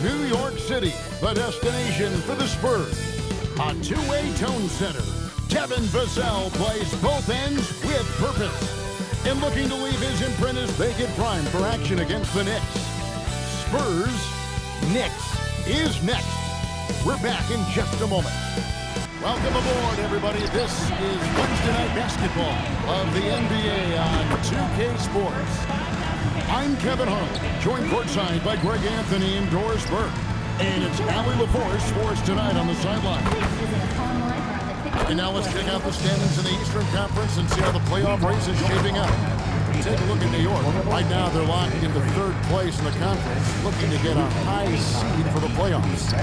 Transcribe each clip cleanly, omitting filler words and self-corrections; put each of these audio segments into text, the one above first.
New York City, the destination for the Spurs. A two-way tone setter, Kevin Vassell plays both ends with purpose. And looking to leave his imprint as they get primed for action against the Knicks. Spurs, Knicks is next. We're back in just a moment. Welcome aboard, everybody. This is Wednesday Night Basketball of the NBA on 2K Sports. I'm Kevin Harlan, joined courtside by Greg Anthony and Doris Burke. And it's Allie LaForce for us tonight on the sideline. And now let's check out the standings in the Eastern Conference and see how the playoff race is shaping up. Take a look at New York. Right now they're locked into third place in the conference, looking to get a high seed for the playoffs.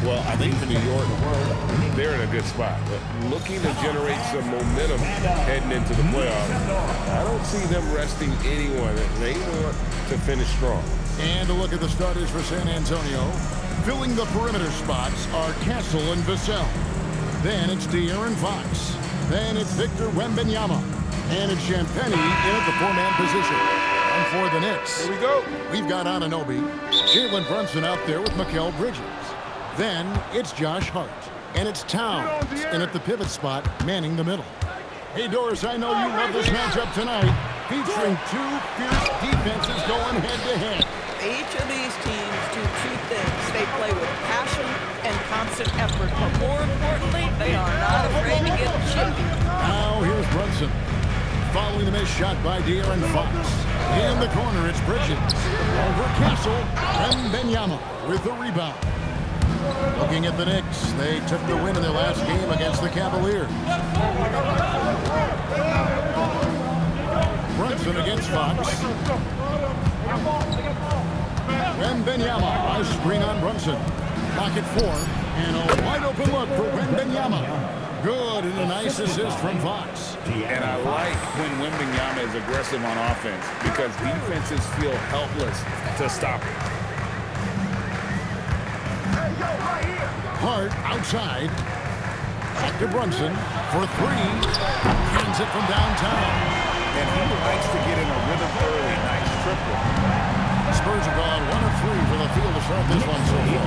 Well, I think for New York, they're in a good spot. But looking to generate some momentum heading into the playoffs, I don't see them resting anyone. They want to finish strong. And a look at the starters for San Antonio. Filling the perimeter spots are Castle and Vassell. Then it's De'Aaron Fox. Then it's Victor Wembanyama. And it's Champagnie in at the four-man position. And for the Knicks, here we go. We've got Anunoby, Jalen Brunson out there with Mikal Bridges. Then it's Josh Hart. And it's Towns in at the pivot spot, manning the middle. Hey, Doris, I know you love this matchup tonight, featuring two fierce defenses going head-to-head. Each of these teams do two things. They play with passion and constant effort, but more importantly, they are not afraid to get chippy. Now here's Brunson. Following the missed shot by De'Aaron Fox. In the corner, it's Bridges. Over Castle, and Wembanyama with the rebound. Looking at the Knicks, they took the win in their last game against the Cavaliers. Brunson against Fox. Wembanyama, a screen on Brunson. Pocket four, and a wide open look for Wembanyama. Good, and a nice assist from Fox. And I like when Wembanyama is aggressive on offense because defenses feel helpless to stop it. Hart outside. Back to Brunson for three. Hands it from downtown. And he likes to get in a rhythm early. Nice triple. Spurs have gone 1 of 3 for the field to start this one so far.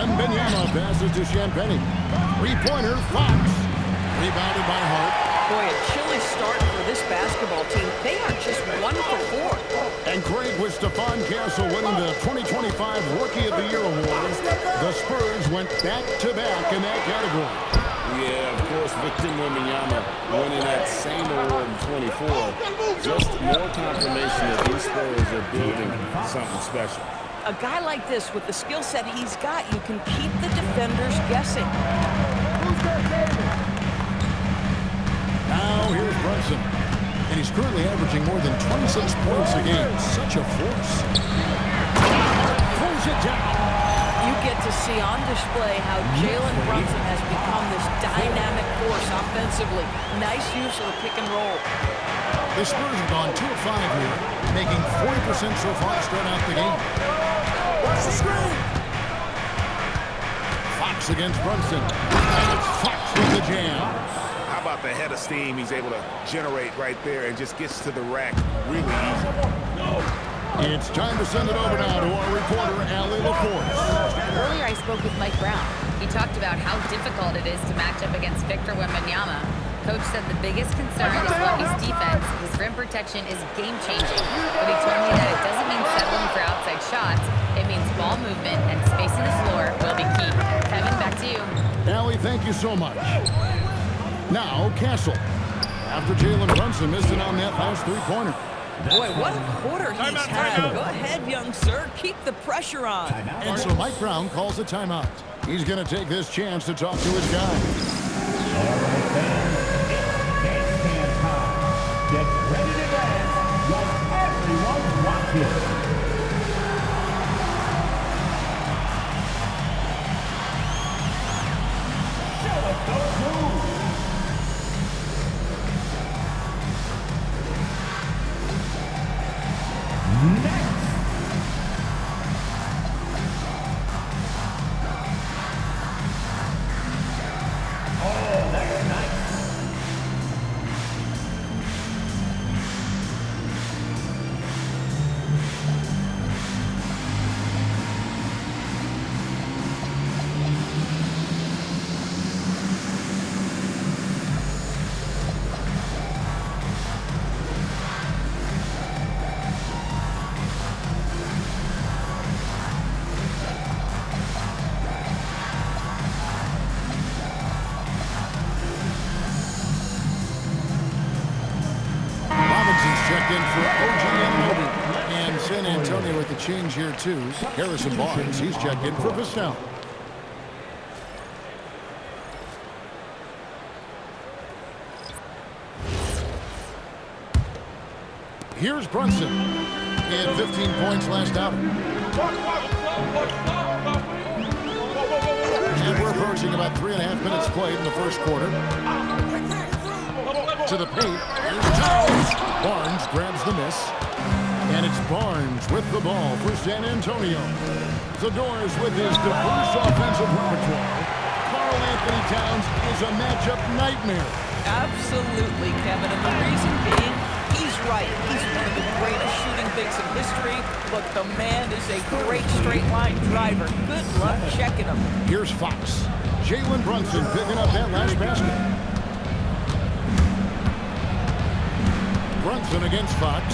And Wembanyama passes to Champagnie. Three-pointer, Fox. Rebounded by Hart. Boy, a chilly start for this basketball team. They are just 1 for 4. And great with Stephon Castle winning the 2025 Rookie of the Year award. The Spurs went back-to-back in that category. Yeah, of course, Victor Wembanyama winning that same award in 24. Just more confirmation that these Spurs are building something special. A guy like this, with the skill set he's got, you can keep the defenders guessing. Now here's Brunson. And he's currently averaging more than 26 points a game. Such a force. Throws it down. You get to see on display how Jalen Brunson has become this dynamic force offensively. Nice use of the pick and roll. The Spurs have gone 2 of 5 here, making 40% so far to start out the game. Watch the screen. Fox against Brunson. And it's Fox with the jam. How about the head of steam he's able to generate right there and just gets to the rack really easy. It's time to send it over now to our reporter, Allie LaForce. Earlier I spoke with Mike Brown. He talked about how difficult it is to match up against Victor Wembanyama. Coach said the biggest concern is Wemby's defense. His rim protection is game-changing. But he told me that it doesn't mean settling for outside shots. It means ball movement and spacing the floor will be key. Kevin, back to you. Allie, thank you so much. Now, Castle. After Jalen Brunson missed it on that last three-pointer. Boy, what a quarter he's had. Go ahead, young sir. Keep the pressure on. And so Mike Brown calls a timeout. He's going to take this chance to talk to his guys. All right, fans. It's dance time. Get ready to dance while everyone's watching. Show us those moves. Next. Oh, that's nice. change here, too. Harrison Barnes, he's checked in for Vistel. Here's Brunson. He had 15 points last outing. And we're approaching about 3.5 minutes played in the first quarter. To the paint. Here's Towns. Barnes grabs the miss. And it's Barnes with the ball for San Antonio. Zador's with his diverse offensive repertoire. Karl Anthony Towns is a matchup nightmare. Absolutely, Kevin. And the reason being, he's right. He's one of the greatest shooting bigs in history, but the man is a great straight-line driver. Good luck checking him. Here's Fox. Jalen Brunson picking up that last basket. Brunson against Fox.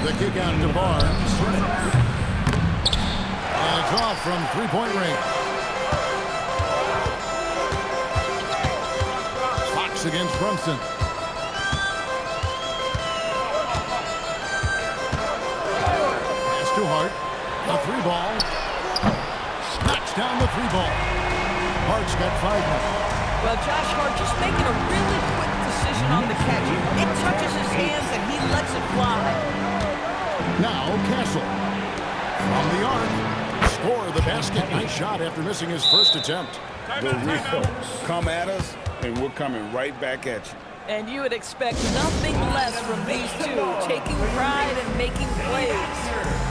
The kick out to Barnes. And it's off from three-point range. Fox against Brunson. Pass to Hart. The three ball. Knocks down the three ball. Hart's got 5 now. Well, Josh Hart just making a really quick decision on the catch. It touches his hands and he lets it fly. Now Castle. From the arc. Score the basket. Nice shot after missing his first attempt. The real come at us, and we're coming right back at you. And you would expect nothing less from these two, taking pride and making plays.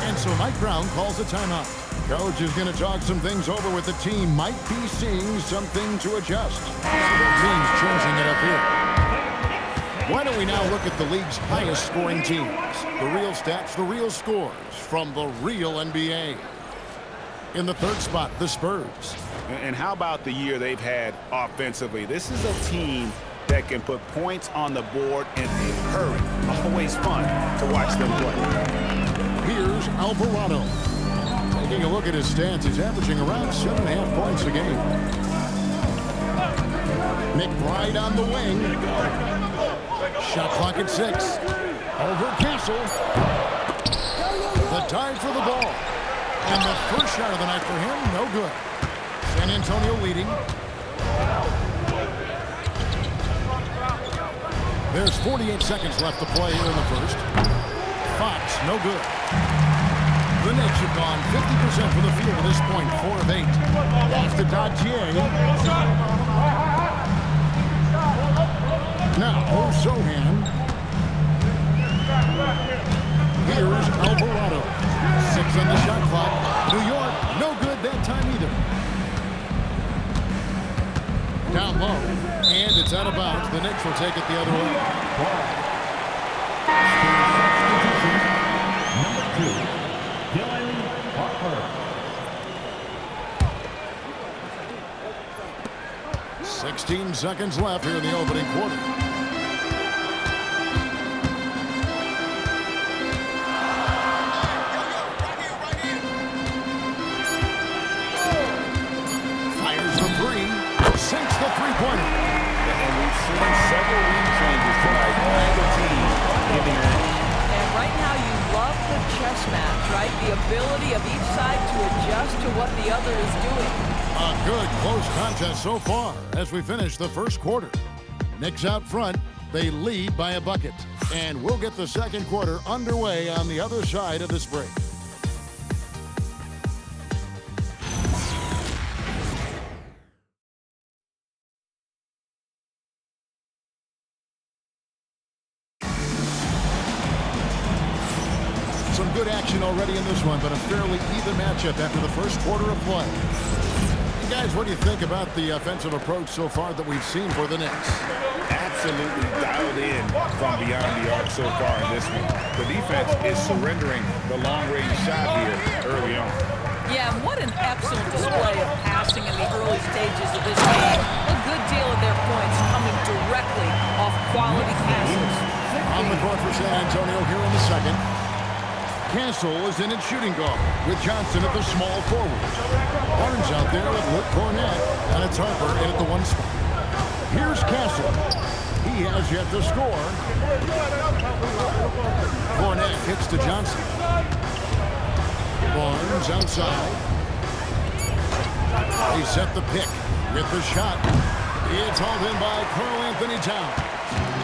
And so Mike Brown calls a timeout. Coach is going to talk some things over with the team. Might be seeing something to adjust. Teams changing it up here. Why don't we now look at the league's highest scoring teams? The real stats, the real scores from the real NBA. In the third spot, the Spurs. And how about the year they've had offensively? This is a team that can put points on the board in a hurry. Always fun to watch them play. Here's Alvarado. Taking a look at his stats, he's averaging around 7.5 points a game. McBride on the wing. Shot clock at 6. Over Castle. The dive for the ball. And the first shot of the night for him, no good. San Antonio leading. There's 48 seconds left to play here in the first. Fox, no good. The Knicks have gone 50% from the field at this point, 4 of 8. That's to Dodgier. Now, Sohan. Here's Alvarado. 6 on the shot clock. New York, no good that time either. Down low, and it's out of bounds. The Knicks will take it the other way. Number 2. Dylan Harper. 16 seconds left here in the opening quarter. Fires the three. Sinks the three-pointer. And we've seen several lead changes tonight. Neither team giving in. And right now you love the chess match, right? The ability of each side to adjust to what the other is doing. A good close contest so far as we finish the first quarter. Knicks out front. They lead by a bucket. And we'll get the second quarter underway on the other side of this break. Some good action already in this one, but a fairly even matchup after the first quarter of play. And guys, what do you think about the offensive approach so far that we've seen for the Knicks? Absolutely dialed in from beyond the arc so far in this one. The defense is surrendering the long-range shot here early on. Yeah, and what an excellent display of passing in the early stages of this game. A good deal of their points coming directly off quality passes. On the court for San Antonio here in the second. Castle is in at shooting guard with Johnson at the small forward. Barnes out there with Luke Cornett, and it's Harper in at the 1 spot. Here's Castle. He has yet to score. Cornett hits to Johnson. Barnes outside. They set the pick with the shot. It's hauled in by Karl-Anthony Towns.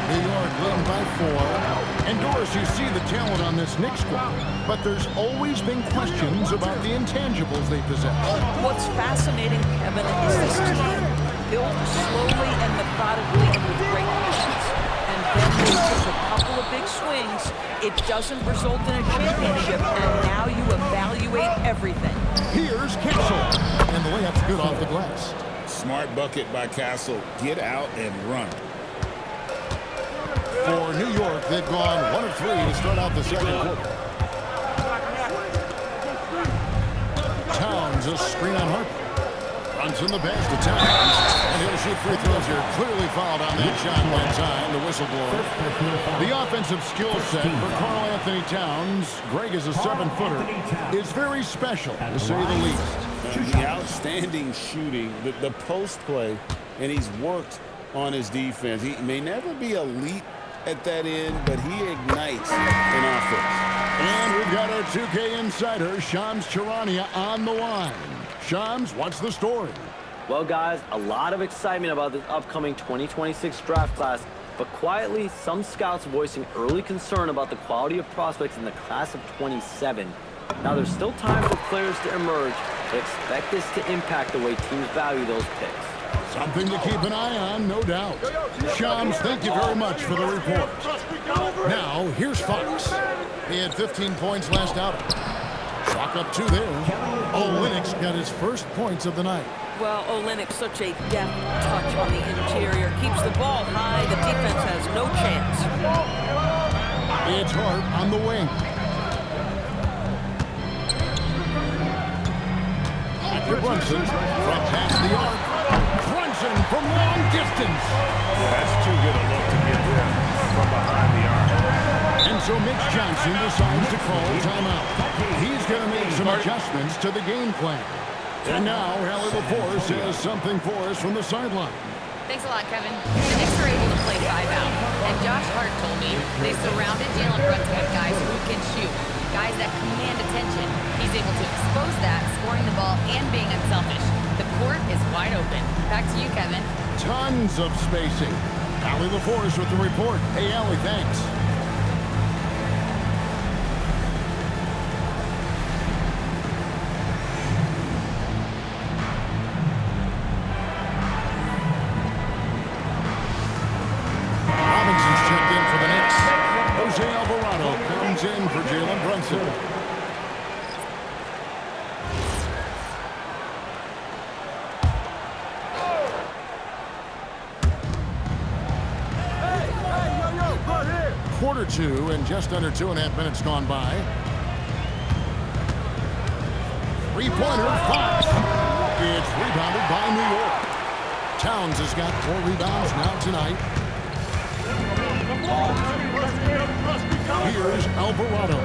New York leading by 4. And Doris, you see the talent on this Knicks squad, but there's always been questions about the intangibles they possess. What's fascinating, Kevin, is this team built slowly and methodically and with great patience. And then they take a couple of big swings. It doesn't result in a championship, and now you evaluate everything. Here's Castle, and the layup's good off the glass. Smart bucket by Castle. Get out and run. For New York, they've gone 1 of 3 to start out the second quarter. Towns, a screen on Harper. Runs in the pass to Towns, and he'll shoot free throws here. Clearly fouled on that shot that time, the whistleblower. The offensive skill set for Karl-Anthony Towns, Greg is a 7-footer, is very special, to say the least. The outstanding shooting, the post play, and he's worked on his defense. He may never be elite at that end, but he ignites an offense. And we've got our 2K insider, Shams Charania, on the line. Shams, what's the story? Well, guys, a lot of excitement about this upcoming 2026 draft class, but quietly, some scouts voicing early concern about the quality of prospects in the class of 27. Now, there's still time for players to emerge, but expect this to impact the way teams value those picks. Something to keep an eye on, no doubt. Shams, thank you very much for the report. Now, here's Fox. He had 15 points last outing. Chalk up 2 there. Olynyk got his first points of the night. Well, Olynyk, such a deft touch on the interior. Keeps the ball high. The defense has no chance. It's Hart on the wing. Back to Brunson from past the arc. Brunson from long distance. That's too good a look to get there from behind the arc. And so Mitch Johnson decides to call timeout. He's going to make some adjustments to the game plan. And now, Hallie LaForce has something for us from the sideline. Thanks a lot, Kevin. The Knicks were able to play 5 out, and Josh Hart told me they surrounded Jalen Brunson with guys who can shoot, guys that command attention. He's able to expose that, scoring the ball and being unselfish. The court is wide open. Back to you, Kevin. Tons of spacing. Hallie LaForce with the report. Hey, Hallie, thanks. Robinson's checked in for the Knicks. Jose Alvarado comes in for Jalen Brunson. Quarter 2 and just under 2.5 minutes gone by. Three-pointer, Fox. It's rebounded by New York. Towns has got 4 rebounds now tonight. Here's Alvarado.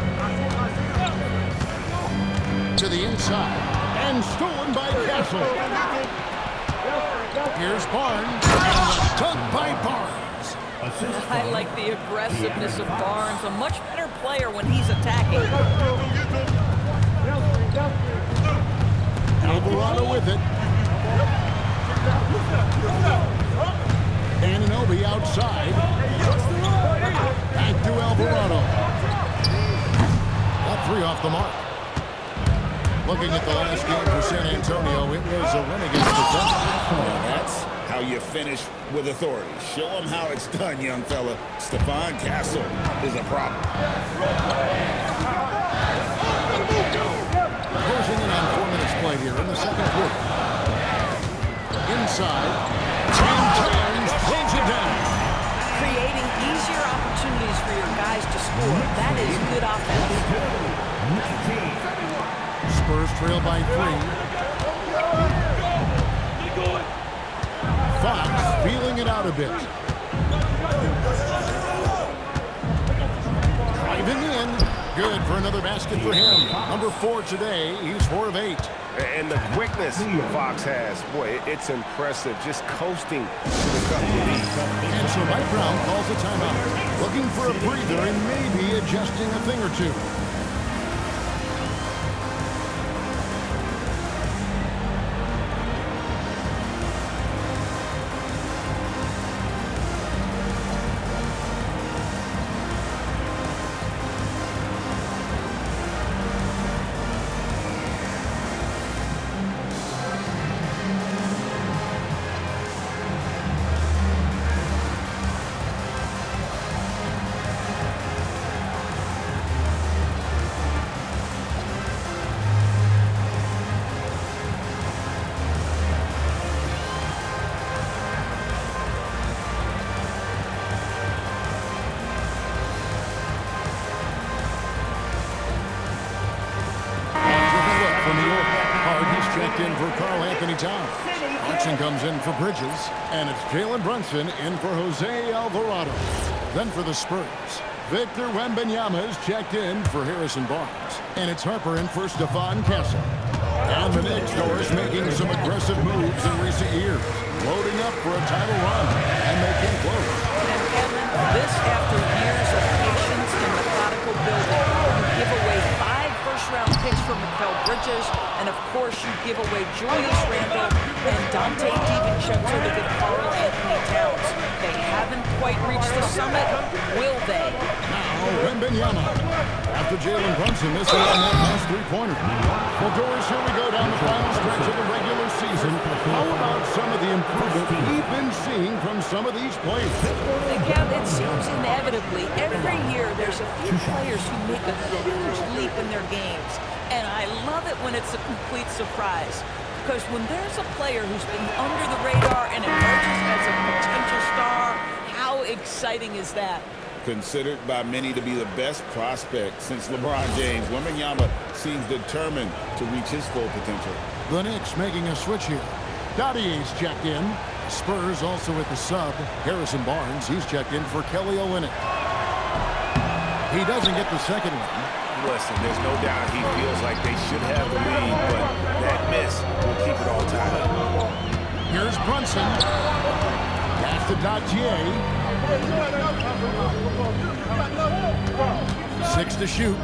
To the inside. And stolen by Castle. Here's Barnes. And dunk by Barnes. I like the aggressiveness of Barnes. A much better player when he's attacking. Alvarado with it. Anunoby outside. Back to Alvarado. That 3 off the mark. Looking at the last game for San Antonio, it was a win against the Thunder. Well, that's how you finish with authority. Show them how it's done, young fella. Stephon Castle is a problem. Closing in on 4 minutes played here in the second quarter. Inside. Towns throws it down. Creating easier opportunities for your guys to score. That is good offense. Spurs trail by 3. Fox feeling it out a bit. Driving in. Good for another basket for him. Number 4 today. He's 4 of 8. And the quickness Fox has, boy, it's impressive. Just coasting to the cup. And so Mike Brown calls a timeout. Looking for a breather and maybe adjusting a thing or two. checked in for Karl Anthony Towns. Clarkson comes in for Bridges. And it's Jalen Brunson in for Jose Alvarado. Then for the Spurs, Victor Wembanyama is checked in for Harrison Barnes. And it's Harper in for Stephon Castle. And the Knicks, Doris, making some aggressive moves in recent years. Loading up for a title run. And they came close. And Kevin, this after years of patience and methodical building. You give away 5 first-round picks for Mikal Bridges, and of course you give away Julius Randle and Dante DiVincenzo to get Karl Anthony Towns. They haven't quite reached the summit, will they? Now, Wembanyama. After Jalen Brunson missing on that last three-pointer. Well, Doris, here we go down the final stretch of the regular season. How about some of the improvement we've been seeing from some of these players? And Kev, it seems inevitably every year there's a few players who make a huge leap in their games. And I love it when it's a complete surprise. Because when there's a player who's been under the radar and emerges as a potential star, how exciting is that? Considered by many to be the best prospect since LeBron James, Wembanyama seems determined to reach his full potential. The Knicks making a switch here. Dottier's checked in. Spurs also with the sub. Harrison Barnes, he's checked in for Kelly Olynyk. He doesn't get the second one. Listen, there's no doubt he feels like they should have the lead, but that miss will keep it all tied up. Here's Brunson. Pass to Dotier. 6 to shoot.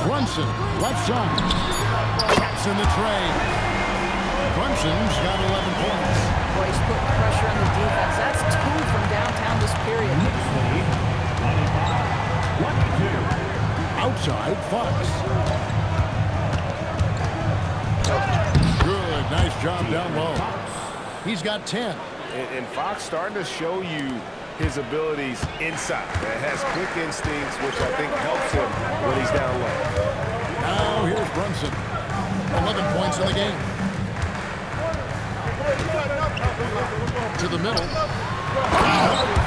Brunson, left side. Taps in the tray. Brunson's got 11 points. Boy, he's putting pressure on the defense. That's 2 from downtown this period. Outside, Fox. Good, nice job down low. He's got 10. And Fox starting to show you his abilities inside. That has quick instincts, which I think helps him when he's down low. Now here's Brunson. 11 points in the game. To the middle.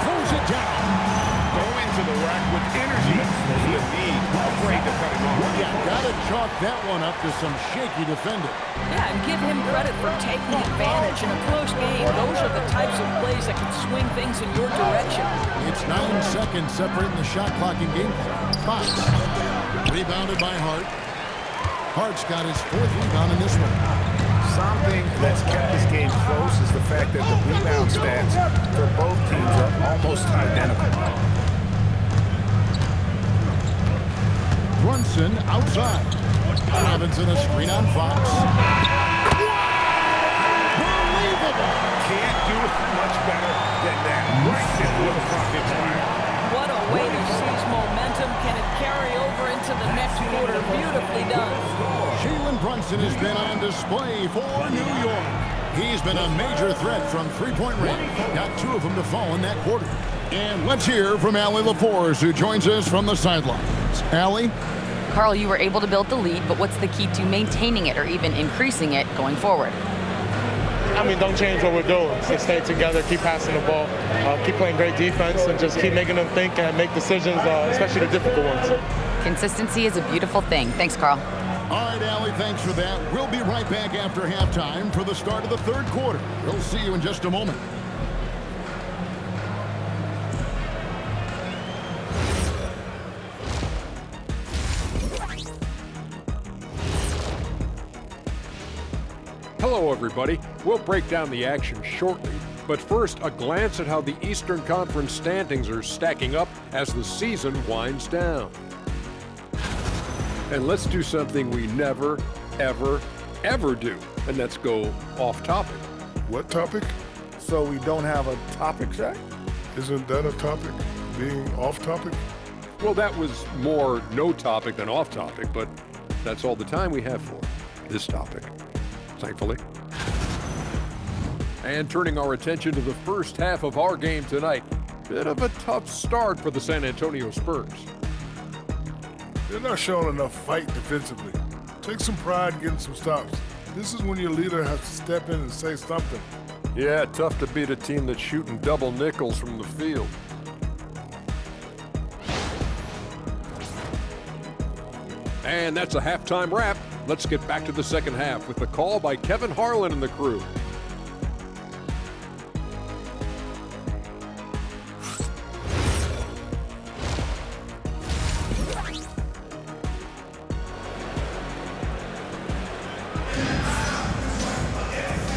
Throws it down. Going to the rack with energy. The need, afraid to cut him off. Yeah, gotta chalk that one up to some shaky defending. Yeah, and give him credit for taking advantage in a close game. Those are the types of plays that can swing things in your direction. It's 9 seconds separating the shot clock and game clock. Fox. Rebounded by Hart. Hart's got his 4th rebound in this one. Something that's kept this game close is the fact that the rebound stats for both teams are almost identical. Brunson outside. Robinson a screen on Fox. Unbelievable! Can't do much better than that. Right into the front line. What a way to seize momentum. Can it carry over into the next quarter? Beautifully done. Jalen Brunson has been on display for New York. He's been a major threat from three-point range. Got 2 of them to fall in that quarter. And let's hear from Allie LaForce, who joins us from the sidelines. Allie? Karl, you were able to build the lead, but what's the key to maintaining it or even increasing it going forward? I mean, don't change what we're doing. Just stay together, keep passing the ball, keep playing great defense, and just keep making them think and make decisions, especially the difficult ones. Consistency is a beautiful thing. Thanks, Karl. All right, Allie, thanks for that. We'll be right back after halftime for the start of the 3rd quarter. We'll see you in just a moment. Hello, everybody. We'll break down the action shortly, but first, a glance at how the Eastern Conference standings are stacking up as the season winds down. And let's do something we never, ever, ever do, and that's go off topic. What topic? So we don't have a topic, Shaq? Isn't that a topic? Being off topic? Well, that was more no topic than off topic, but that's all the time we have for this topic, thankfully. And turning our attention to the first half of our game tonight, bit of a tough start for the San Antonio Spurs. They're not showing enough fight defensively. Take some pride in getting some stops. This is when your leader has to step in and say something. Yeah, tough to beat a team that's shooting double nickels from the field. And that's a halftime wrap. Let's get back to the second half with the call by Kevin Harlan and the crew.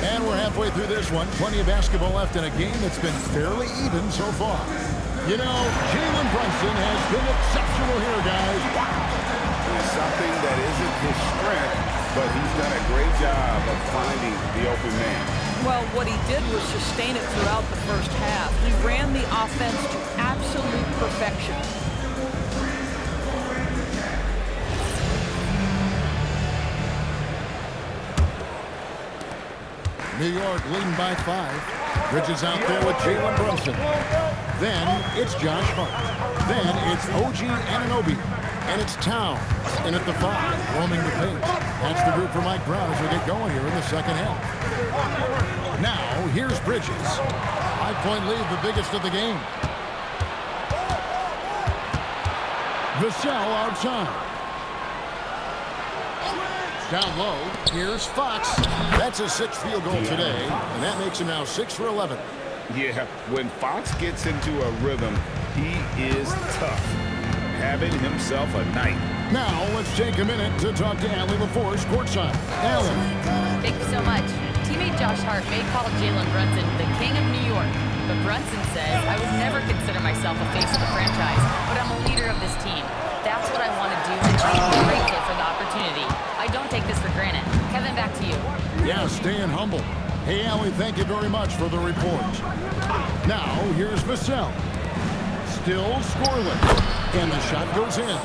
And we're halfway through this one. Plenty of basketball left in a game that's been fairly even so far. You know, Jalen Brunson has been exceptional here, guys. It's something that isn't his strength, but he's done a great job of finding the open man. Well, what he did was sustain it throughout the first half. He ran the offense to absolute perfection. New York leading by 5. Bridges out there with Jalen Brunson. Then it's Josh Hart. Then it's OG Anunoby. And it's Towns in at the 5, roaming the paint. That's the group for Mike Brown as we get going here in the second half. Now, here's Bridges. 5-point lead, the biggest of the game. Vassell outside. Down low, here's Fox. That's his 6th field goal today, and that makes him now 6 for 11. Yeah, when Fox gets into a rhythm, he is tough. Having himself a night. Now, let's take a minute to talk to Allie LaForce courtside. Allie. Thank you so much. Teammate Josh Hart may call Jalen Brunson the king of New York, but Brunson says, I would never consider myself a face of the franchise, but I'm a leader of this team. That's what I want to do, and I'm grateful for the opportunity. I don't take this for granted. Kevin, back to you. Yeah, staying humble. Hey, Allie, thank you very much for the report. Now, here's Vassell. Still scoreless, and the shot goes in.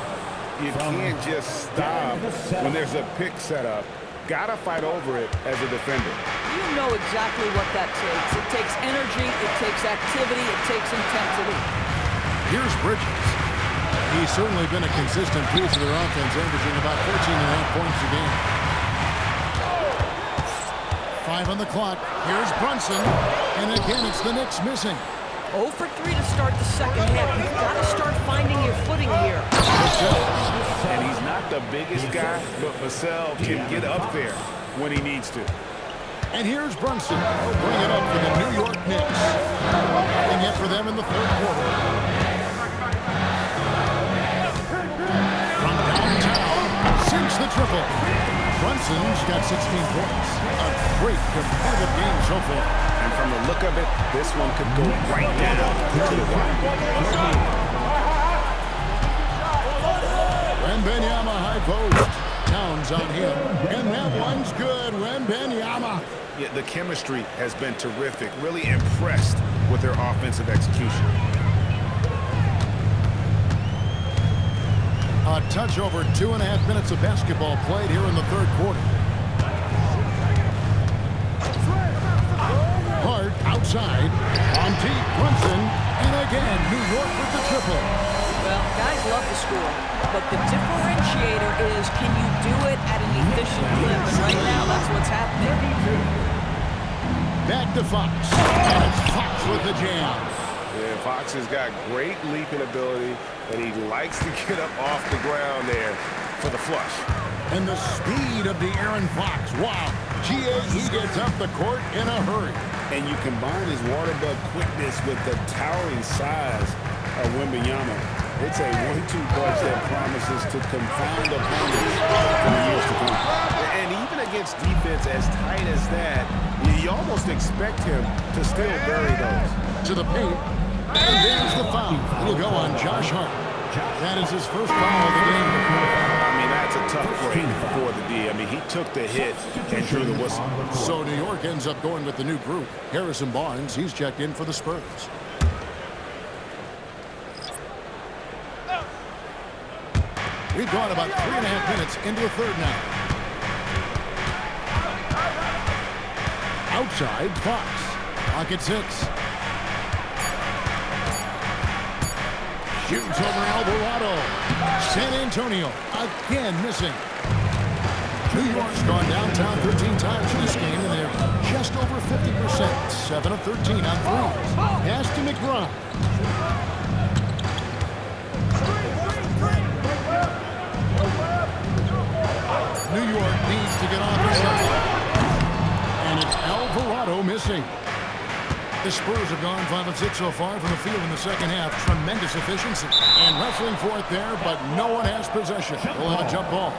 You can't just stop when there's a pick set up. Gotta fight over it as a defender. You know exactly what that takes. It takes energy, it takes activity, it takes intensity. Here's Bridges. He's certainly been a consistent piece of their offense, averaging about 14.5 points a game. 5 on the clock. Here's Brunson. And again, it's the Knicks missing. 0 for 3 to start the second half. You've got to start finding your footing here. And he's not the biggest guy, but Vassell can get up there when he needs to. And here's Brunson. He'll bring it up for the New York Knicks. Nothing yet for them in the third quarter. From downtown, sinks the triple. Brunson's got 16 points. A great competitive game so far. And from the look of it, this one could go right down to the wire. Wembanyama high post. Towns on him. And that one's good. Wembanyama. Yeah, the chemistry has been terrific. Really impressed with their offensive execution. A touch over 2.5 minutes of basketball played here in the third quarter. Hart outside. On deep, Brunson. And again, New York with the triple. Well, guys love to score, but the differentiator is, can you do it at an efficient clip? And right now, that's what's happening. Back to Fox. And it's Fox with the jam. Yeah, Fox has got great leaping ability, and he likes to get up off the ground there for the flush. And the speed of the Aaron Fox. Wow. He gets up the court in a hurry. And you combine his water bug quickness with the towering size of Wembanyama. It's a 1-2 punch that promises to confound opponents in the years to come. And even against defense as tight as that, you almost expect him to still bury those. To the paint. And there's the foul. It'll go on Josh Hart. That is his first foul of the game. I mean, that's a tough break for the D. I mean, he took the hit and drew the whistle. So New York ends up going with the new group. Harrison Barnes, he's checked in for the Spurs. We've gone about 3.5 minutes into the third now. Outside, Fox. Pocket 6. Shoots over Alvarado. San Antonio again missing. New York's gone downtown 13 times in this game, and they're just over 50%. 7 of 13 on threes. Pass to McBride. New York needs to get off the shot. And it's Alvarado missing. The Spurs have gone 5 of 6 so far from the field in the second half. Tremendous efficiency. And wrestling for it there, but no one has possession. We'll have a jump ball.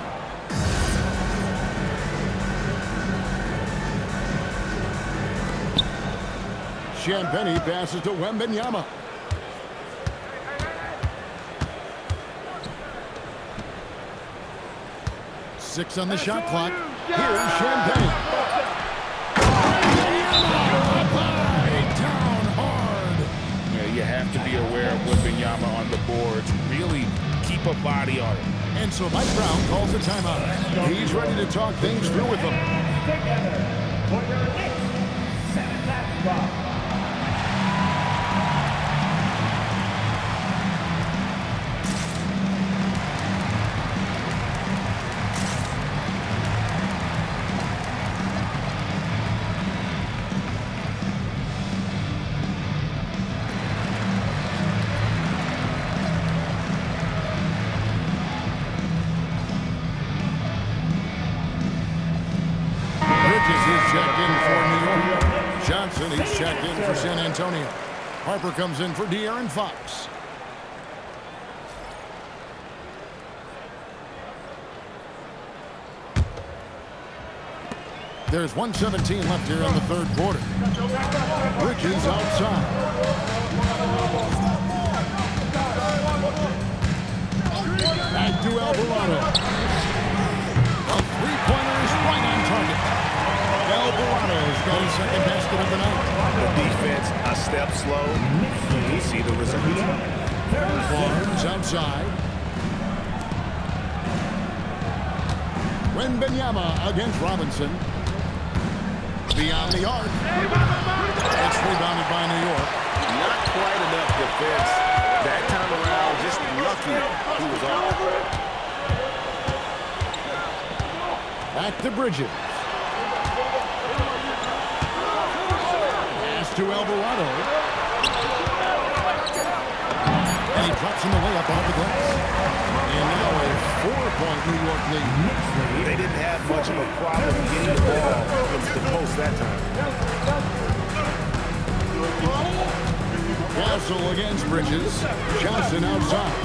Champagny passes to Wembanyama. Six on the shot clock. Here's Champagny. Down hard. Yeah, you have to be aware of Wembanyama on the boards. Really keep a body on it. And so Mike Brown calls a timeout. He's ready to talk things through with them. Together for your Knicks 7 basketball. He's checked in for San Antonio. Harper comes in for De'Aaron Fox. There's 1:17 left here in the third quarter. Bridges outside. Back to Alvarado. A three-pointer is right on target. Alvarado's got his second basket of the night. The defense a step slow. You see the results. Barnes outside. Wembanyama against Robinson. Beyond the arc. It's rebounded by New York. Not quite enough defense. That time around, just lucky he was off. Back to Bridges. To Alvarado. And he drops him away up off the glass. And now a 4-point New York lead. They didn't have much of a problem getting the ball into the post that time. Castle against Bridges. Johnson outside.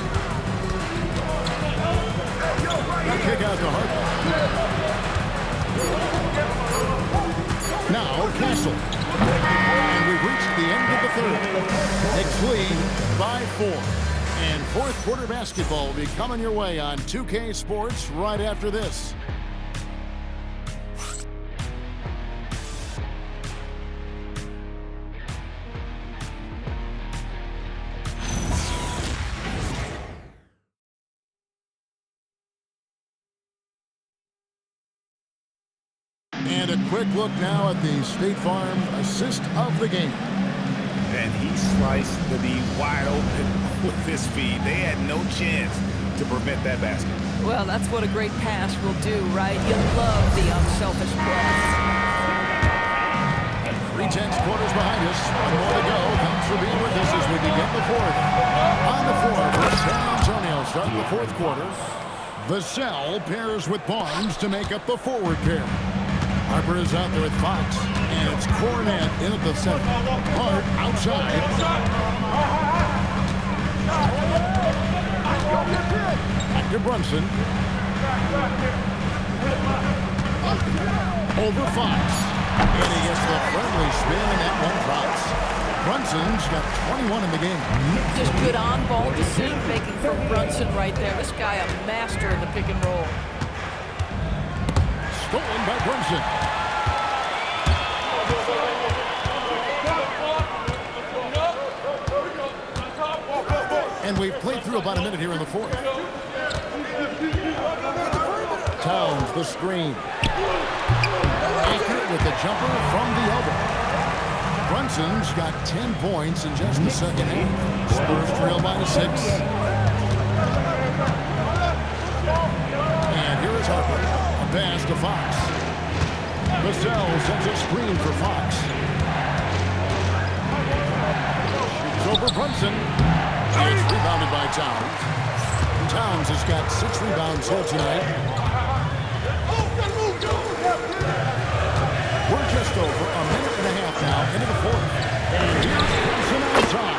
The kick out to Harper. Now Castle. And we've reached the end of the third. Knicks lead by 4. And fourth quarter basketball will be coming your way on 2K Sports right after this. And a quick look now at the State Farm assist of the game. And he sliced the D wide open with his feed. They had no chance to prevent that basket. Well, that's what a great pass will do, right? You love the unselfish pass. 3/10 quarters behind us. One more to go. Thanks for being with us as we begin the fourth. On the floor for San Antonio, starting the fourth quarter. Vassell pairs with Barnes to make up the forward pair. Harper is out there with Fox, and it's Cornette in at the center. Hart outside. Back to Brunson. Over Fox. And he gets the friendly spin, and that one drops. Brunson's got 21 in the game. Just good on-ball decision-making from Brunson right there. This guy a master in the pick and roll. Stolen by Brunson. And we've played through about a minute here in the fourth. Towns the screen. Accurate with the jumper from the elbow. Brunson's got 10 points in just the second half. Spurs trail by 6. And here is Harper. A pass to Fox. Vassell sends a screen for Fox. Shoots over Brunson. It's rebounded by Towns. Towns has got 6 rebounds here tonight. into the fourth. And here's Brunson outside.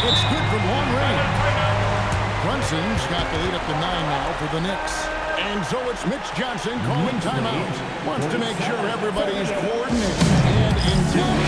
It's good from long range. Brunson's got the lead up to 9 now for the Knicks. And so it's Mitch Johnson calling timeout. Wants to make sure everybody's coordinated and in tune.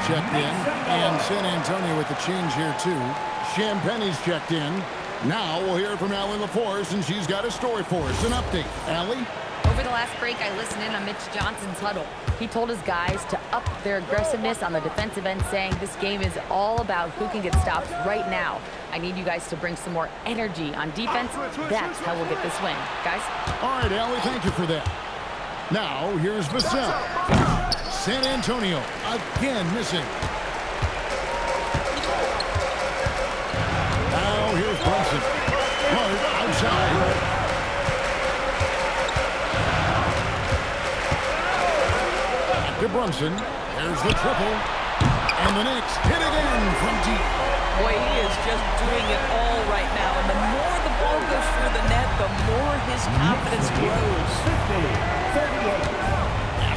Checked in, and San Antonio with the change here too. Champagne's checked in. Now we'll hear from Allie LaForce, and she's got a story for us. An update. Allie? Over the last break, I listened in on Mitch Johnson's huddle. He told his guys to up their aggressiveness on the defensive end, saying this game is all about who can get stops right now. I need you guys to bring some more energy on defense. That's how we'll get this win. Guys? All right, Allie, thank you for that. Now, here's Vassell. San Antonio again missing. Now here's Brunson. Hard outside. Back to Brunson. There's the triple. And the Knicks hit again from deep. Boy, he is just doing it all right now. And the more the ball goes through the net, the more his confidence grows. 38.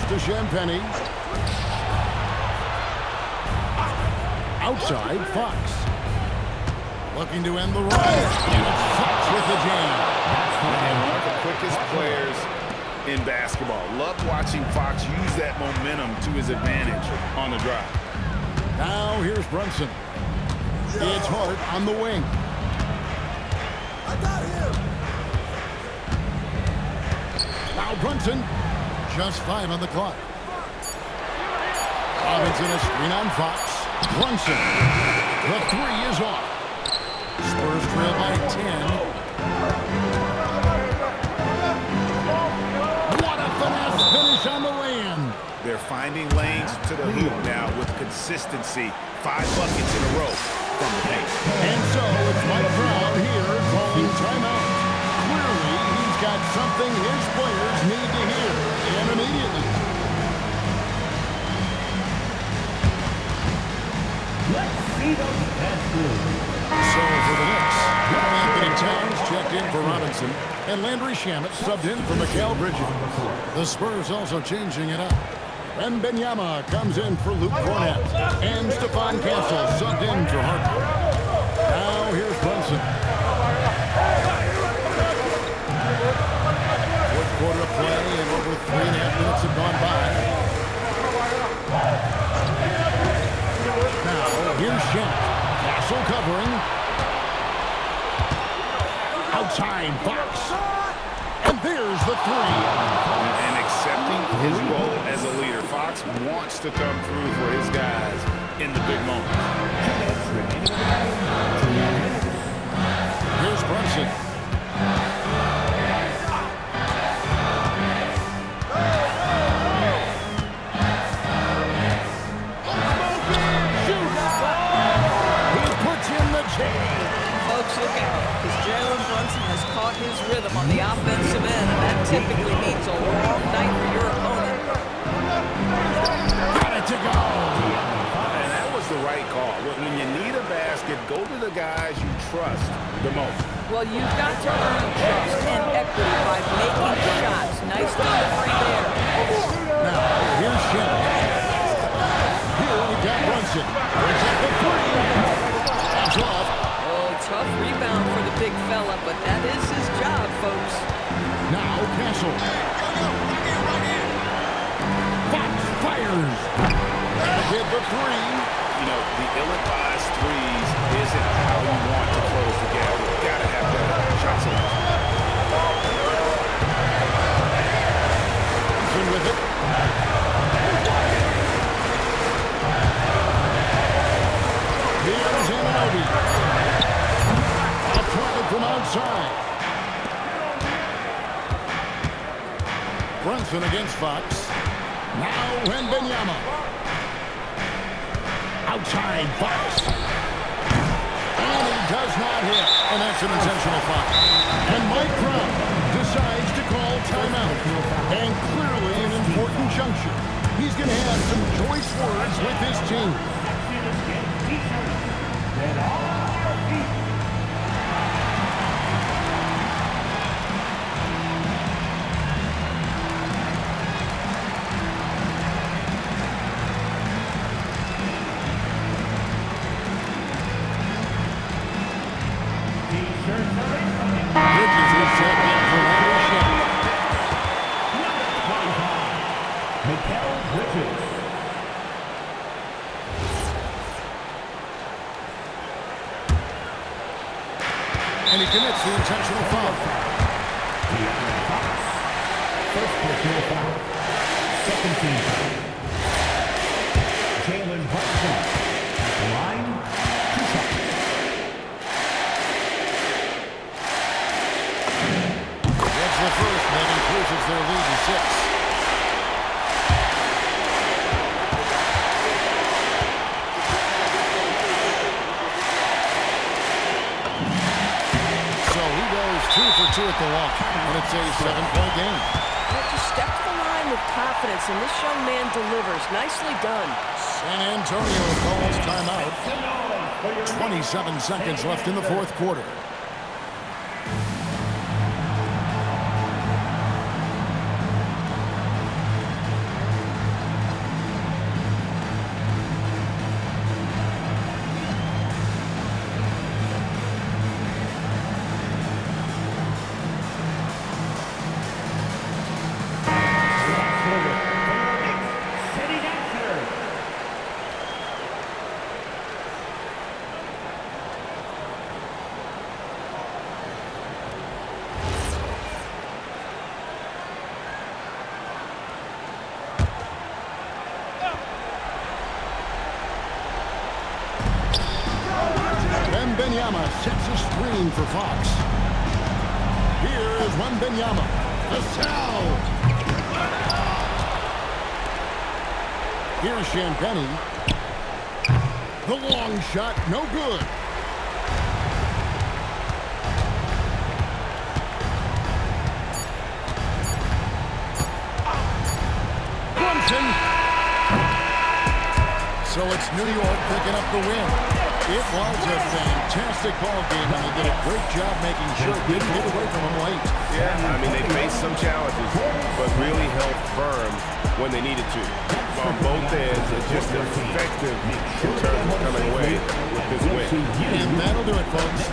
To Champagne. Outside, Fox. Looking to end the run. And it's Fox with the jam. One of the quickest players in basketball. Love watching Fox use that momentum to his advantage on the drive. Now here's Brunson. It's Hart on the wing. I got him. Now Brunson. Just 5 on the clock. Robinson a screen on Fox. Brunson. The 3 is off. Spurs trail by 10. What a finesse finish on the lay-in. They're finding lanes to the hoop now with consistency. 5 buckets in a row from the paint. And so it's Mike Brown here calling timeout. Clearly, he's got something his players need to hear. And immediately. Let's see those passes. So for the Knicks, Anthony Towns checked in for Robinson, and Landry Shamet subbed in for Mikal Bridges. The Spurs also changing it up. And Benyama comes in for Luke Cornett, and Stephon Castle subbed in for Harper. Now here's Brunson. Quarter of play and over 3.5 minutes have gone by. Now, here's Shamet. Castle covering. Outside, Fox. And there's the 3. And accepting his role as a leader. Fox wants to come through for his guys in the big moments. Here's Brunson. Folks, look out, because Jalen Brunson has caught his rhythm on the offensive end, and that typically means a long night for your opponent. Got it to go. And that was the right call. When you need a basket, go to the guys you trust the most. Well, you've got to earn trust and equity by making shots. Nice delivery there. Now, here's Shamet. Here we got Brunson. Brings up the 3. That's off. Oh, tough rebound for the big fella, but that is his job, folks. Now Castle. Fox fires. Hit the 3. You know, the ill-advised threes isn't how you want to close the gap. You've got to have better shot selection. With it. Brunson against Fox. Now Wembanyama. Outside Fox. And he does not hit. And that's an intentional foul. And Mike Brown decides to call timeout. And clearly an important juncture. He's going to have some choice words with his team. And he commits the intentional foul. First personal foul. Second team foul. Jalen Brunson at the line. 2 shots. That's the first, and that increases their lead to 6. Two for 2 at the line, and it's a 7-point game. Just step to the line with confidence, and this young man delivers. Nicely done. San Antonio calls timeout. 27 seconds left in the fourth quarter. Wembanyama sets a screen for Fox. Here is Wembanyama. The foul. Here's Champagnie. The long shot, no good. Brunson. So it's New York picking up the win. It was a fantastic ball game, and they did a great job making sure it didn't get away from them late. Yeah, I mean, they faced some challenges, but really held firm when they needed to. On both ends, it's just effective in terms of coming away with this win. And that'll do it, folks.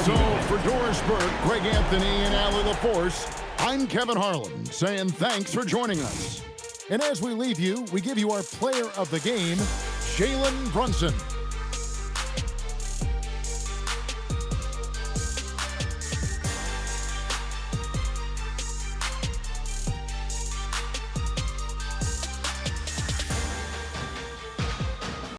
So, for Doris Burke, Greg Anthony, and Allie LaForce, I'm Kevin Harlan, saying thanks for joining us. And as we leave you, we give you our player of the game, Jalen Brunson.